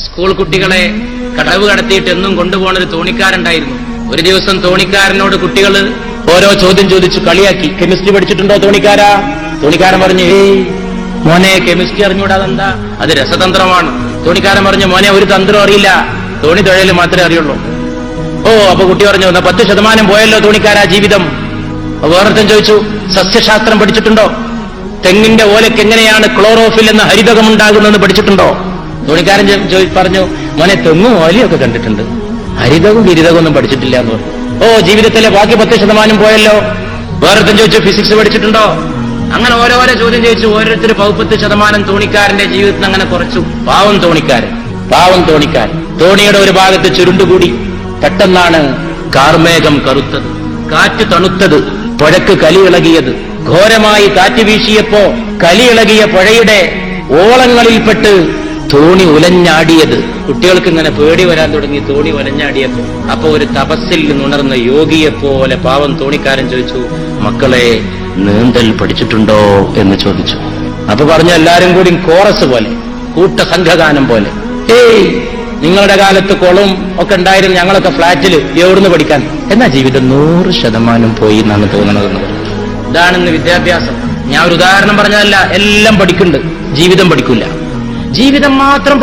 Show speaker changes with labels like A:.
A: School കുട്ടികളെ കടവ് കടത്തിയിട്ട് എന്നും കൊണ്ടുപോകുന്ന ഒരു തോണിക്കാരുണ്ടായിരുന്നു. ഒരു ദിവസം തോണിക്കാരനോട് കുട്ടികൾ ഓരോ ചോദ്യം ചോദിച്ചു കളിയാക്കി. കെമിസ്ട്രി പഠിച്ചിട്ടുണ്ടോ തോണിക്കാരാ? തോണിക്കാരൻ പറഞ്ഞു, മോനെ കെമിസ്ട്രി അറിഞ്ഞൂടാതെന്താ, അത് രസതന്ത്രമാണ്. തോണിക്കാരൻ പറഞ്ഞു, മോനെ ഒരു തന്ത്രം അറിയില്ല, തോണി തുഴയിൽ മാത്രമേ അറിയുള്ളൂ. അപ്പൊ കുട്ടി പറഞ്ഞു, 10% പോയല്ലോ തോണിക്കാരാ ജീവിതം. വേറൊരുത്തൻ ചോദിച്ചു, സസ്യശാസ്ത്രം പഠിച്ചിട്ടുണ്ടോ? തെങ്ങിന്റെ ഓലയ്ക്ക് എങ്ങനെയാണ് ക്ലോറോഫിൽ എന്ന ഹരിതകം ഉണ്ടാകുന്നതെന്ന് പഠിച്ചിട്ടുണ്ടോ? തോണിക്കാരൻ പറഞ്ഞു, മോനെ തെങ്ങും ഓലയൊക്കെ കണ്ടിട്ടുണ്ട്, ഹരിതവും ഗിരിതവും ഒന്നും പഠിച്ചിട്ടില്ല എന്ന് പറഞ്ഞു. ജീവിതത്തിലെ ബാക്കി 10% പോയല്ലോ. വേറൊരുത്തൻ ചോദിച്ചു, ഫിസിക്സ് പഠിച്ചിട്ടുണ്ടോ? അങ്ങനെ ഓരോരോ ചോദ്യം ചോദിച്ചു. ഓരോരുത്തർ 10% തോണിക്കാരന്റെ ജീവിതത്തിൽ അങ്ങനെ കുറച്ചു. പാവം തോണിക്കാരൻ. തോണിയുടെ ഒരു ഭാഗത്ത് ചുരുണ്ടുകൂടി. പെട്ടെന്നാണ് കാർമേഘം കറുത്തത്, കാറ്റ് തണുത്തത്, പുഴക്ക് കലിയിളകിയത്. ഘോരമായി കാറ്റ് വീശിയപ്പോ കലിയിളകിയ പുഴയുടെ ഓളങ്ങളിൽപ്പെട്ട് തോണി ഉലഞ്ഞാടിയത്. കുട്ടികൾക്ക് ഇങ്ങനെ പേടി വരാൻ തുടങ്ങി തോണി ഉലഞ്ഞാടിയപ്പോ. അപ്പൊ ഒരു തപസ്സിൽ നിന്നുണർന്ന യോഗിയെപ്പോലെ പാവം തോണിക്കാരൻ ചോദിച്ചു, മക്കളെ നീന്തൽ പഠിച്ചിട്ടുണ്ടോ എന്ന് ചോദിച്ചു. അപ്പൊ പറഞ്ഞു എല്ലാരും കൂടി കോറസ് പോലെ, കൂട്ടസംഘഗാനം പോലെ, നിങ്ങളുടെ കാലത്ത് കുളവും ഒക്കെ ഉണ്ടായിരുന്നു, ഞങ്ങളൊക്കെ ഫ്ളാറ്റിൽ എവിടുന്ന് പഠിക്കാൻ. എന്നാ ജീവിതം 100% പോയി എന്നാണ് തോന്നണതെന്ന് പറഞ്ഞു. ഇതാണെന്ന് വിദ്യാഭ്യാസം. ഞാൻ ഒരു ഉദാഹരണം പറഞ്ഞതല്ല, എല്ലാം പഠിക്കുന്നുണ്ട്, ജീവിതം പഠിക്കില്ല. ജീവിതം മാത്രം